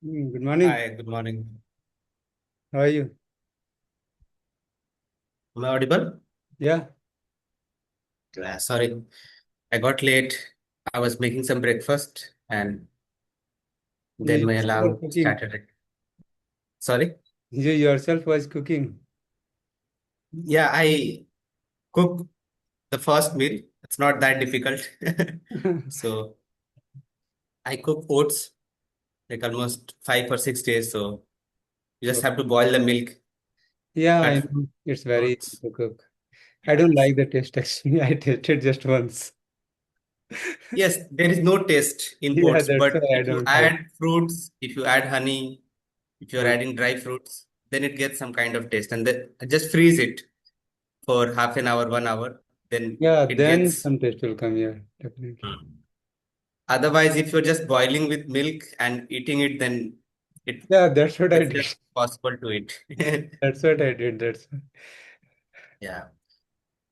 Good morning. Hi, good morning. How are you? Am I audible? Yeah, Sorry, I got late. I was making some breakfast and you then my yourself was alarm cooking. started. Sorry? You yourself was cooking. Yeah, I cook the first meal. It's not that difficult. So I cook oats like almost 5 or 6 days. So you just Oh, have to boil the milk, yeah, I cut know. It's very easy fruits. to cook. I don't Yes. like the taste actually. I tasted just once. Yes, there is no taste in Yeah, oats, that's but why I if you don't like. add fruits, if you add honey, if you're Uh, adding dry fruits, then it gets some kind of taste. And then just freeze it for half an hour, 1 hour, then yeah, it then gets. some taste will come. Yeah, definitely. Hmm. Otherwise, if you're just boiling with milk and eating it, then it Yeah, that's what I it's did. just possible to eat. That's what I did. That's Yeah.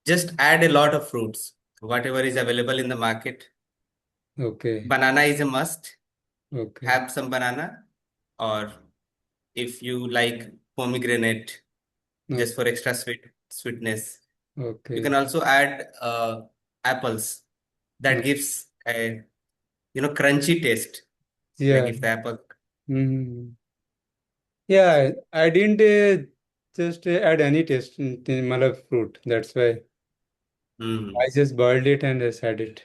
Just add a lot of fruits, whatever is available in the market. okay. Banana is a must. Okay. Have some banana, or if you like pomegranate, No. just for extra sweetness. You Okay. can also add apples. That No. gives a crunchy taste. Like Yeah. if the apple. Hmm. Yeah, I didn't just add any taste in malab fruit. That's why I Mhm. just boiled it and just had it.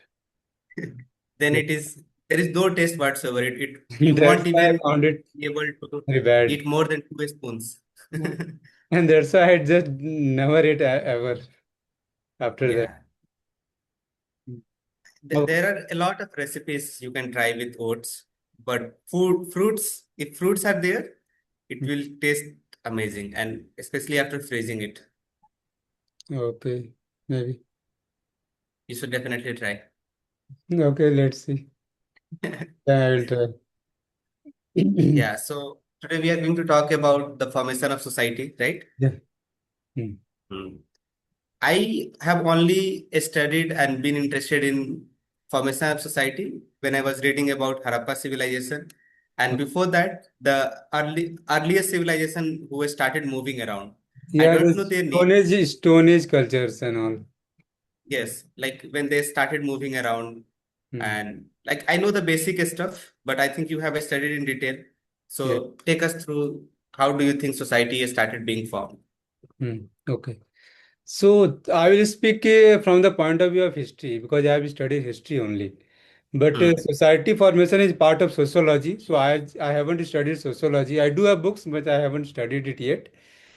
Then Yeah. it is there is no taste whatsoever. It you That's won't why I even found it be able to very bad. eat more than 2 spoons. And that's why I just never ate ever after that. Yeah. Oh, There are a lot of recipes you can try with oats, but fruits, if fruits are there, it will taste amazing, and especially after freezing it, okay. Maybe. you should definitely try. Okay, let's see. Yeah, I will try. Yeah, so today we are going to talk about the formation of society, right? Yeah. Hmm. Hmm. I have only studied and been interested in formation of society when I was reading about Harappa civilization. And before that, the earliest civilization who started moving around. I Yeah, the don't know their name. Stone Age cultures and all. Yes, like when they started moving around, Hmm. and like I know the basic stuff, but I think you have studied in detail. Yeah. So take us through, how do you think society started being formed? Hmm. Okay. So I will speak from the point of view of history because I have studied history only. But Hmm. society formation is part of sociology. So I haven't studied sociology. I do have books, but I haven't studied it yet.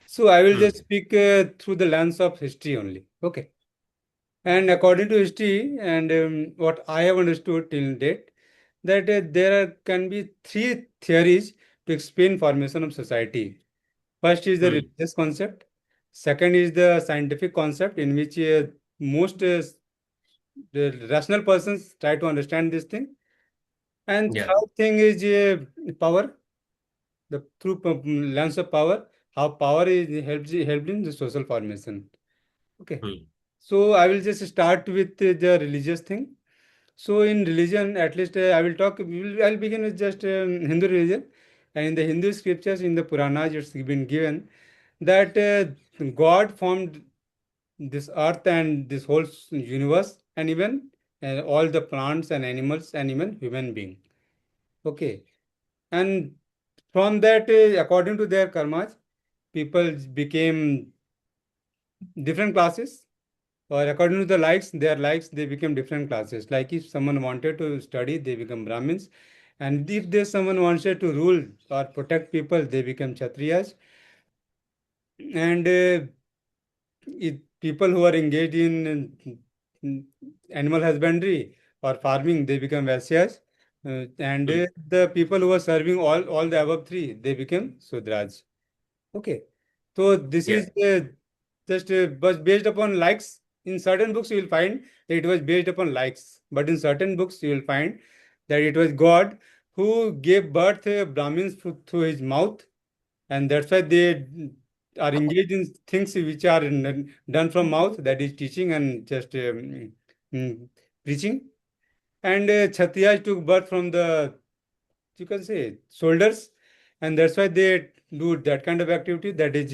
So I will just Hmm. speak through the lens of history only. Okay. And according to history and what I have understood till date, that can be three theories to explain formation of society. First is the Hmm. religious concept. Second is the scientific concept in which most the rational persons try to understand this thing. And Yeah. third thing is power, the through lens of power, how power is helped in the social formation. Okay. Hmm. So I will just start with the religious thing. So in religion, at least I will talk. I'll begin with just Hindu religion, and in the Hindu scriptures, in the Puranas, it's been given that God formed this earth and this whole universe, and even all the plants and animals, and even human being. Okay, and from that, according to their karmas, people became different classes, or according to the likes, their likes, they become different classes. Like if someone wanted to study, they become Brahmins, and if there's someone wanted to rule or protect people, they become Kshatriyas, and people who are engaged in animal husbandry or farming, they become Vaisyas. And Hmm. the people who are serving all the above three, they become Sudraj. Okay. So this Yeah. is just was based upon likes. In certain books, you will find that it was based upon likes, but in certain books, you will find that it was God who gave birth Brahmins through his mouth, and that's why they are engaged in things which are done from mouth, that is teaching and just preaching. And Kshatriyas took birth from the, you can say, shoulders, and that's why they do that kind of activity, that is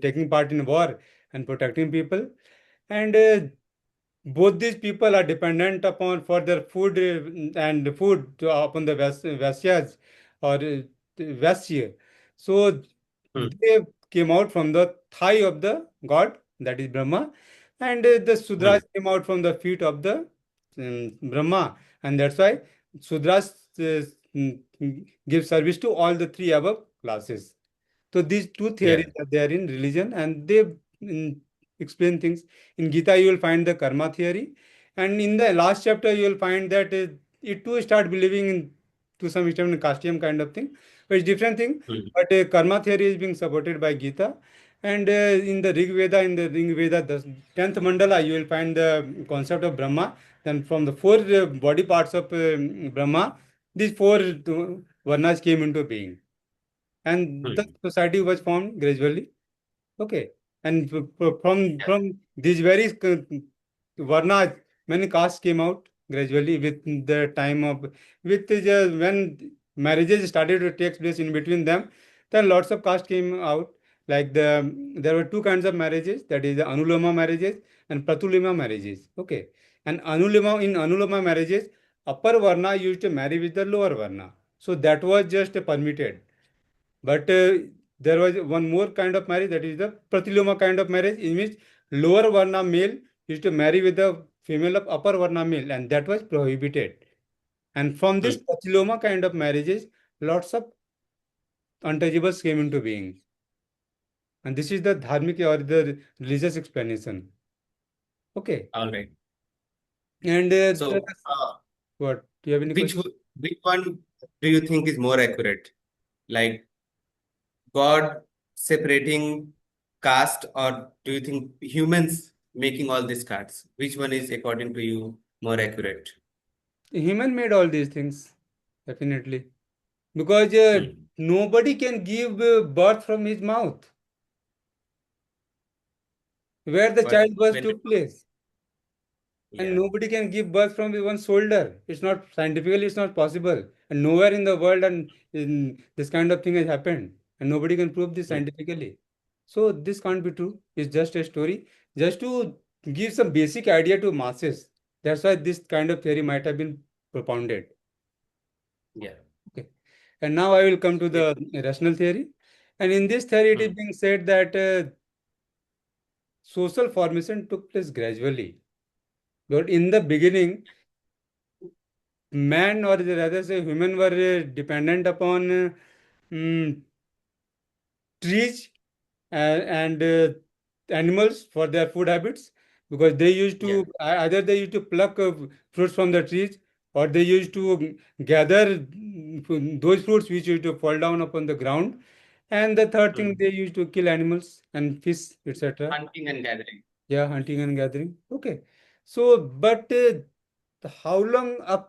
taking part in war and protecting people. And both these people are dependent upon for their food and food upon the Vaishyas or Vaishya. So Hmm. they came out from the thigh of the god, that is Brahma, and the Hmm. Sudras came out from the feet of the Brahma, and that's why Sudras give service to all the three above classes. So these two theories Yeah. are there in religion, and they mm, explain things. In Gita, you will find the karma theory, and in the last chapter, you will find that it too start believing in to some extent in Kastyam kind of thing, but it's different thing. Hmm. But karma theory is being supported by Gita, and in the Rig Veda, the 10th mandala, you will find the concept of Brahma. Then from the four body parts of Brahma, these four varnas came into being, and the Hmm. society was formed gradually. Okay, and Yeah. from these various varnas, many castes came out gradually with the time of with when marriages started to take place in between them. Then lots of castes came out. Like there were two kinds of marriages, that is the anuloma marriages and pratulima marriages. Okay, and anuloma marriages, upper varna used to marry with the lower varna, so that was just permitted. But there was one more kind of marriage, that is the pratiloma kind of marriage, in which lower varna male used to marry with the female of upper varna male, and that was prohibited. And from this Hmm. pratiloma kind of marriages, lots of untouchables came into being. And this is the dharmic or the religious explanation. Okay. All right. And So, what? Do you have any which question? which one do you think is more accurate? Like God separating caste, or do you think humans making all these cards? Which one is, according to you, more accurate? Human made all these things, definitely. Because Hmm. nobody can give birth from his mouth, where the But childbirth when we took place. And yeah. nobody can give birth from one's shoulder. It's not scientifically, it's not possible. And nowhere in the world and in this kind of thing has happened. And nobody can prove this Hmm. scientifically. So this can't be true. It's just a story, just to give some basic idea to masses. That's why this kind of theory might have been propounded. Yeah. Okay. And now I will come to Yeah. the rational theory. And in this theory, it is Hmm. being said that social formation took place gradually. But in the beginning, man, or rather say human, were dependent upon mm, trees and animals for their food habits, because they used Yeah. to either they used to pluck fruits from the trees, or they used to gather those fruits which used to fall down upon the ground, and the third thing, Hmm. they used to kill animals and fish, etc. Hunting and gathering. Yeah, hunting and gathering. Okay. So, but how long a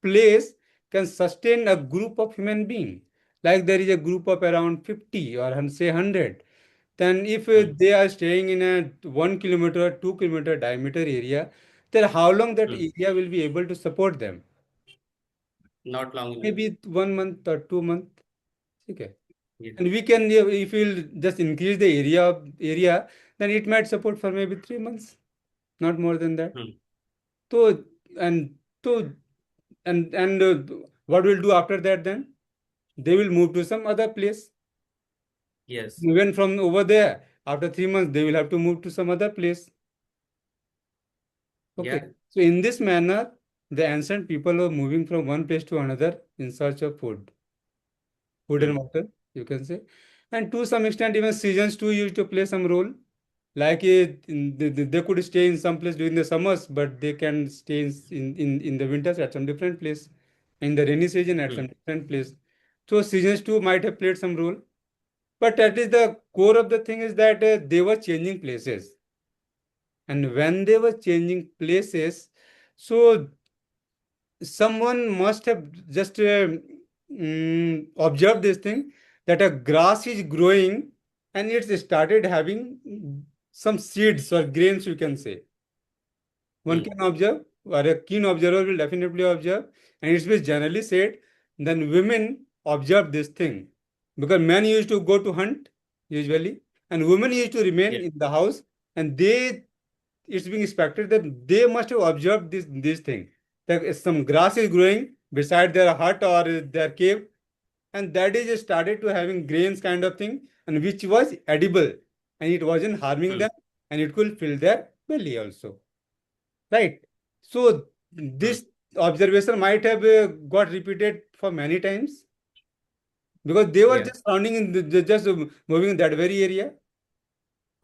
place can sustain a group of human being? Like there is a group of around 50 or say 100. Then if Hmm. they are staying in a 1 kilometer, 2 kilometer diameter area, then how long that Hmm. area will be able to support them? Not long enough. Maybe 1 month or 2 months. Okay. Yeah. And we can, if we'll just increase the area, then it might support for maybe 3 months, not more than that. Hmm. So and so and what we'll do after that then? They will move to some other place. Yes. Even from over there, after 3 months, they will have to move to some other place. Okay. Yeah. So in this manner, the ancient people were moving from one place to another in search of food and Hmm. water, you can say. And to some extent, even seasons too used to play some role. Like they could stay in some place during the summers, but they can stay in the winters at some different place, in the rainy season at Hmm. some different place. So seasons too might have played some role. But at least the core of the thing is that they were changing places. And when they were changing places, so someone must have just observed this thing, that a grass is growing and it started having some seeds or grains, you can say. One Hmm. can observe, or a keen observer will definitely observe, and it's been generally said, then women observe this thing. because men used to go to hunt usually, and women used to remain Yeah. in the house, and they it's being expected that they must have observed this thing, that some grass is growing beside their hut or their cave, and that is started to having grains kind of thing, and which was edible, and it wasn't harming Hmm. them, and it could fill their belly also, right? So Hmm. this observation might have got repeated for many times, because they were Yeah. just surrounding in just moving in that very area.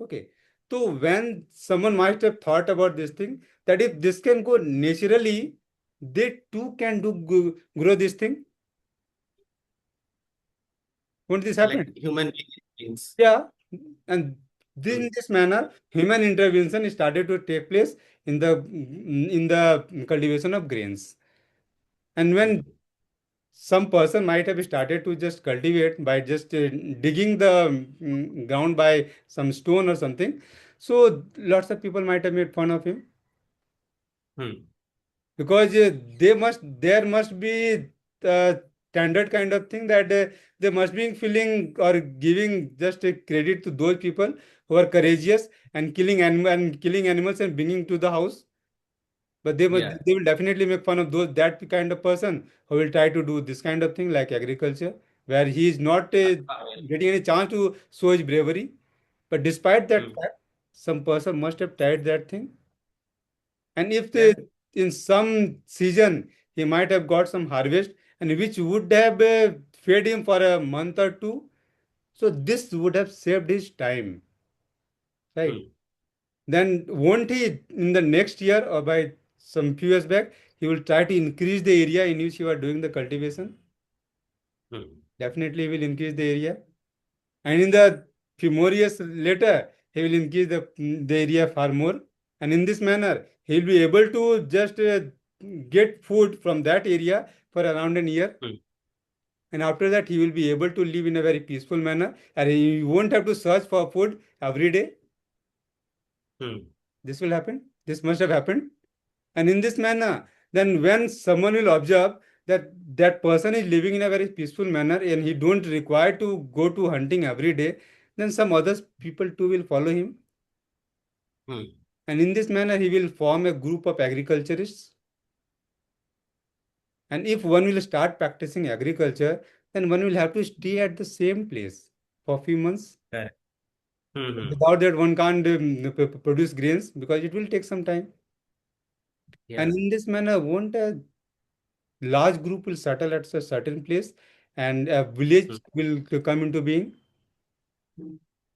Okay. So when someone might have thought about this thing, that if this can go naturally, they too can grow this thing. Won't this Like happen? human beings. Yeah. And Hmm. in this manner, human intervention started to take place in the cultivation of grains. And Hmm. when some person might have started to just cultivate by just digging the ground by some stone or something, so lots of people might have made fun of him, Hmm. because there must be the standard kind of thing that they must be feeling or giving just a credit to those people who are courageous and killing animals and bringing to the house. But Yeah. they will definitely make fun of those that kind of person who will try to do this kind of thing like agriculture, where he is not Well, getting any chance to show his bravery. But despite that hmm. fact, some person must have tried that thing. And if Yeah. in some season he might have got some harvest, and which would have fed him for a month or two, so this would have saved his time, right? Hmm. Then won't he in the next year or by some few years back, he will try to increase the area in which you are doing the cultivation? Hmm. Definitely he will increase the area. And in the few more years later, he will increase the area far more. And in this manner, he will be able to just get food from that area for around a year. Hmm. And after that, he will be able to live in a very peaceful manner. And he won't have to search for food every day. Hmm. This will happen. This must have happened. And in this manner, then when someone will observe that that person is living in a very peaceful manner and he don't require to go to hunting every day, then some other people too will follow him. Hmm. And in this manner, he will form a group of agriculturists. And if one will start practicing agriculture, then one will have to stay at the same place for a few months. Correct. Hmm. Hmm. Without that, one can't produce grains because it will take some time. And Yeah. in this manner, won't a large group will settle at a certain place and a Hmm. village will come into being?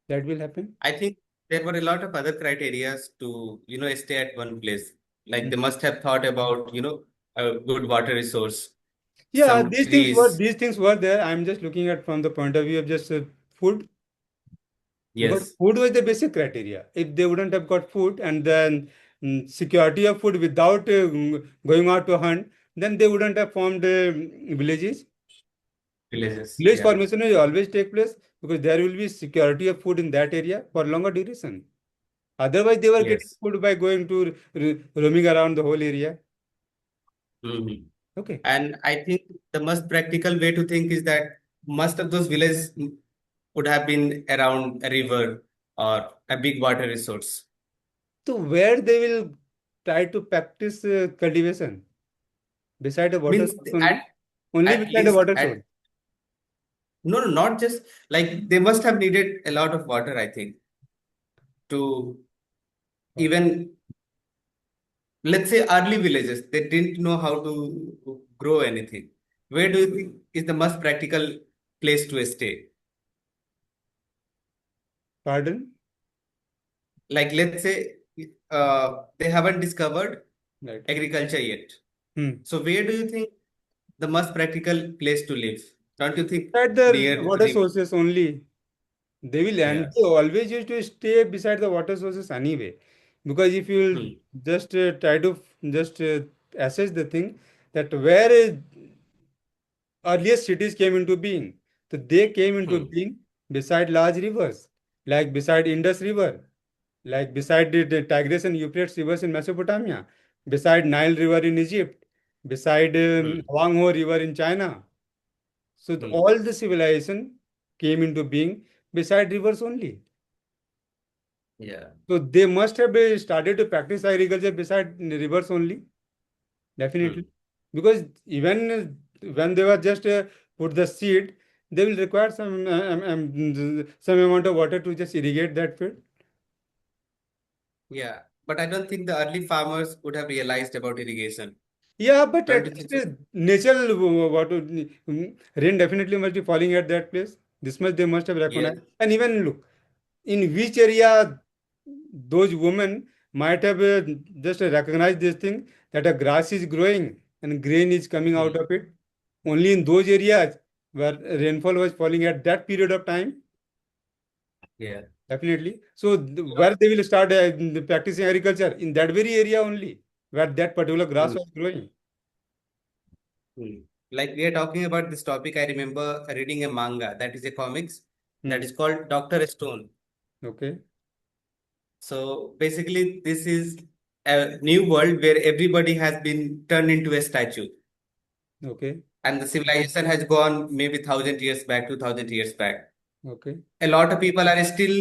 That will happen. I think there were a lot of other criterias to, stay at one place. Like Mm. they must have thought about, a good water resource, Yeah, some trees. these things were there. I'm just looking at from the point of view of just food, because Yes. food was the basic criteria. If they wouldn't have got food and then security of food without going out to hunt, then they wouldn't have formed villages. Villages. Village Yeah. formation will always take place because there will be security of food in that area for longer duration. Otherwise, they were getting Yes. food by going to roaming around the whole area. Hmm. Okay. And I think the most practical way to think is that most of those villages would have been around a river or a big water resource. So where they will try to practice cultivation? Beside a water Means source only? at Only at beside a least water source. at no, no, not just like they must have needed a lot of water, I think, to even let's say early villages, they didn't know how to grow anything. Where do you think is the most practical place to stay? Pardon? Like let's say they haven't discovered Right. agriculture yet. Hmm. So where do you think the most practical place to live? Don't you think At the near water river? sources only. They will, and Yeah. they always used to stay beside the water sources anyway. Because if you Hmm. just try to just assess the thing, that where earliest cities came into being. So they came into Hmm. being beside large rivers, like beside Indus River, like beside the Tigris and Euphrates rivers in Mesopotamia, beside Nile River in Egypt, beside Hmm. Huangho River in China. So Hmm. all the civilization. came into being beside rivers only. Yeah. So they must have started to practice agriculture beside rivers only, definitely. Hmm. Because even when they were just put the seed, they will require some amount of water to just irrigate that field. Yeah. But I don't think the early farmers would have realized about irrigation. Yeah, but Don't at you think least so? natural rain definitely must be falling at that place. This much they must have Yes. recognized. And even look, in which area those women might have just recognized this thing that a grass is growing and grain is coming out Hmm. of it. Only in those areas where rainfall was falling at that period of time, Yeah. definitely. So where they will start practicing agriculture in that very area only where that particular grass Hmm. was growing. Hmm. Like we are talking about this topic, I remember reading a manga that is a comics that Hmm. is called Doctor Stone. Okay. So basically, this is a new world where everybody has been turned into a statue, Okay. and the civilization has gone maybe 1,000 years back, 2,000 years back. Okay. A lot of people are still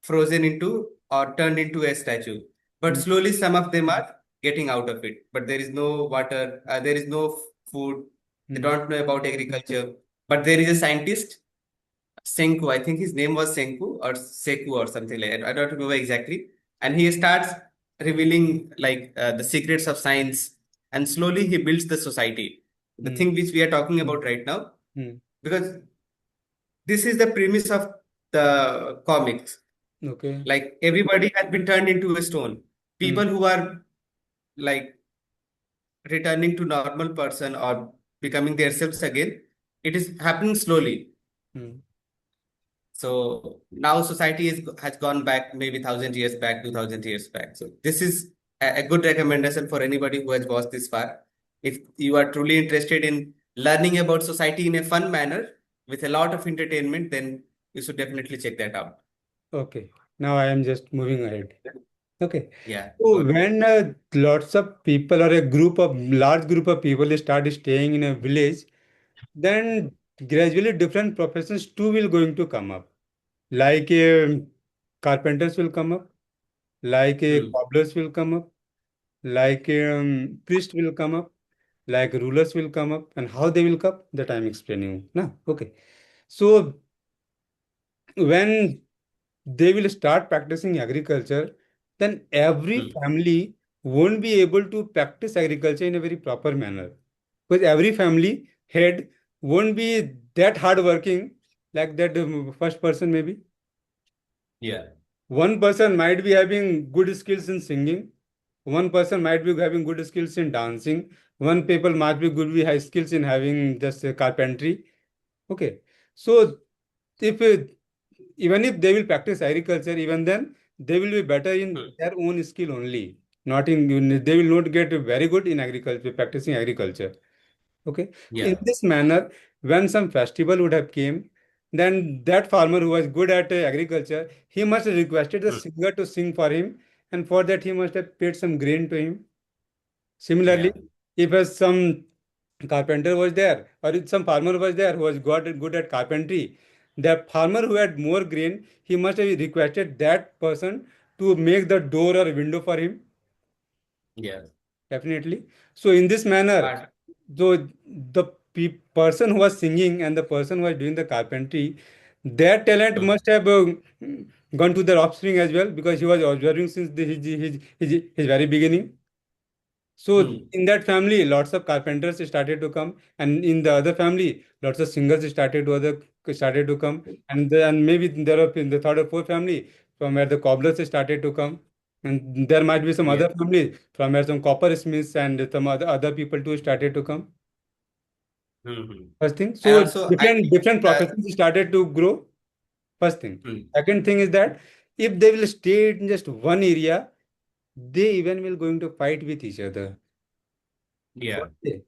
frozen into or turned into a statue, but Hmm. slowly some of them are getting out of it. But there is no water, there is no food. They Hmm. don't know about agriculture. But there is a scientist Senku, I think his name was Senku or Seku or something like that. I don't remember exactly. And he starts revealing like the secrets of science, and slowly he builds the society. The Hmm. thing which we are talking about right now, Hmm. because this is the premise of the comics. Okay. Like everybody has been turned into a stone. Hmm. People who are like returning to normal person or becoming themselves again, it is happening slowly. Hmm. So now society has gone back maybe 1,000 years back, 2,000 years back. So this is a good recommendation for anybody who has watched this far. If you are truly interested in learning about society in a fun manner with a lot of entertainment, then you should definitely check that out. Okay. Now I am just moving ahead. Okay. Yeah, So good. when lots of people or a large group of people start staying in a village, then gradually different professions too will going to come up. Like carpenters will come up, like Hmm. cobblers will come up, like priest will come up, like rulers will come up, and how they will come, that I am explaining now. Okay. So when they will start practicing agriculture, then every Hmm. family won't be able to practice agriculture in a very proper manner. Because every family head won't be that hardworking like that first person maybe. Yeah. One person might be having good skills in singing. One person might be having good skills in dancing. One people might be good with high skills in having just carpentry. Okay. So if even if they will practice agriculture, even then they will be better in Hmm. their own skill only. Not in they will not get very good in agriculture, practicing agriculture. Okay. In Yeah. this manner, when some festival would have came, then that farmer who was good at agriculture, he must have requested the Hmm. singer to sing for him, and for that he must have paid some grain to him. Similarly, Yeah. if some carpenter was there, or if some farmer was there who was good at carpentry, the farmer who had more grain, he must have requested that person to make the door or window for him. Yeah. Definitely. So in this manner, But so the person who was singing and the person who was doing the carpentry, their talent hmm. must have gone to their offspring as well because he was observing since his very beginning. So Hmm. in that family, lots of carpenters started to come, and in the other family, lots of singers started to come, and then maybe there are in the third or fourth family from where the cobblers started to come, and there might be some Yeah. other family from where some copper smiths and some other people too started to come. Hmm. First thing, And so also, I different think, professions started to grow. First thing. hmm. Second thing is that if they will stay in just one area, they even will going to fight with each other. Yeah. Okay.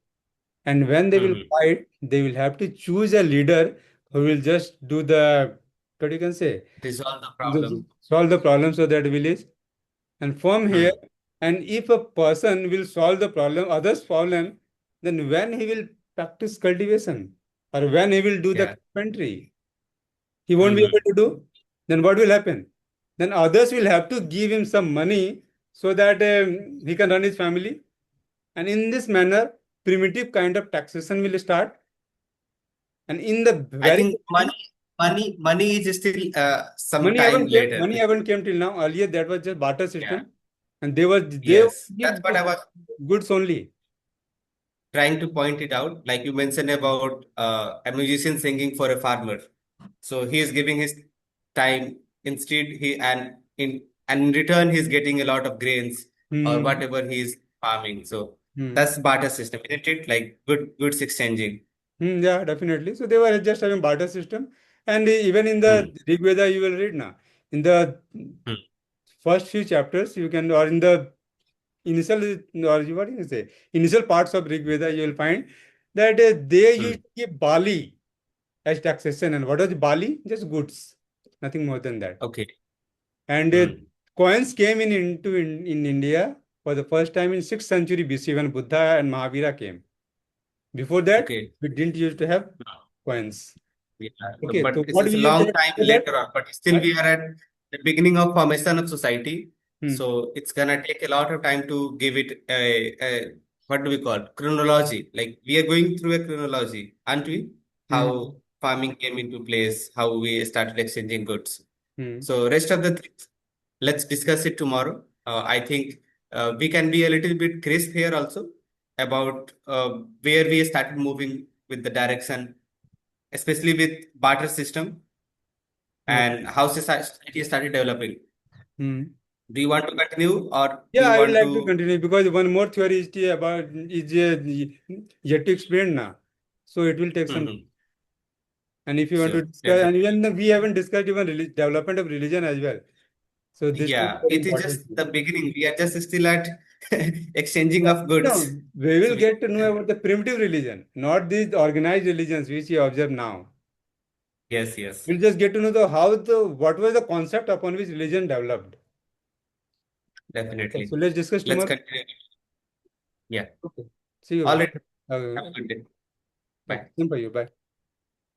And when they will Hmm. fight, they will have to choose a leader who will just do the, what you can say, Resolve the problem. solve the problems of that village. And from here, Hmm. and if a person will solve the problem, others problem, then when he will practice cultivation. or when he will do the Yeah. carpentry, he won't be able Hmm. to do. Then what will happen? Then others will have to give him some money so that he can run his family. And in this manner, primitive kind of taxation will start. And in the I very think beginning, money is still some money time haven't came. later. Money haven't came till now. Earlier, that was just barter Yeah. system, and they Yes. That's give what I was goods only. trying to point it out. Like you mentioned about a musician singing for a farmer. So he is giving his time instead and in return he's getting a lot of grains or Hmm. whatever he is farming. So Hmm. that's barter system, isn't it? Like goods exchanging. Hmm, yeah, definitely. So they were just having barter system, and even in the Hmm. Rig Veda, you will read now. In the Hmm. first few chapters, you can, or in the initial, or what do you say, initial parts of Rig Veda, you will find that they Hmm. used to give Bali as taxation. And what was Bali? Just goods, nothing more than that. Okay. And Hmm. coins came in India for the first time in 6th century BC when Buddha and Mahavira came. Before that, Okay. we didn't used to have coins. Yeah, Okay, so but what it's we a used long to have time before that? later on. But still, I, we are at the beginning of formation of society. hmm, So it's gonna take a lot of time to give it a what do we call chronology? Like we are going through a chronology, aren't we? hmm, How farming came into place, how we started exchanging goods. hmm. So rest of the things, let's discuss it tomorrow. I think we can be a little bit crisp here also about where we started moving with the direction, especially with barter system Okay. and how society started developing. Hmm. Do you want to continue or do Yeah, you I would want like to to? continue because one more theory is about is yet to explain now. So it will take some. Mhm. And if you want to Sure, discuss, and definitely. even we haven't discussed even development of religion as well. So this is Yeah, very it is important. just the beginning. We are just still at exchanging Yeah. of goods. No, we So will we, get to know about the primitive religion, not these organized religions which you observe now. yes, yes, We'll just get to know the how the what was the concept upon which religion developed. Okay, so definitely. let's discuss Let's tomorrow. continue. Yeah. Okay. See you, All bro. right. Have a Uh, good day. okay, Bye. same for you. Bye.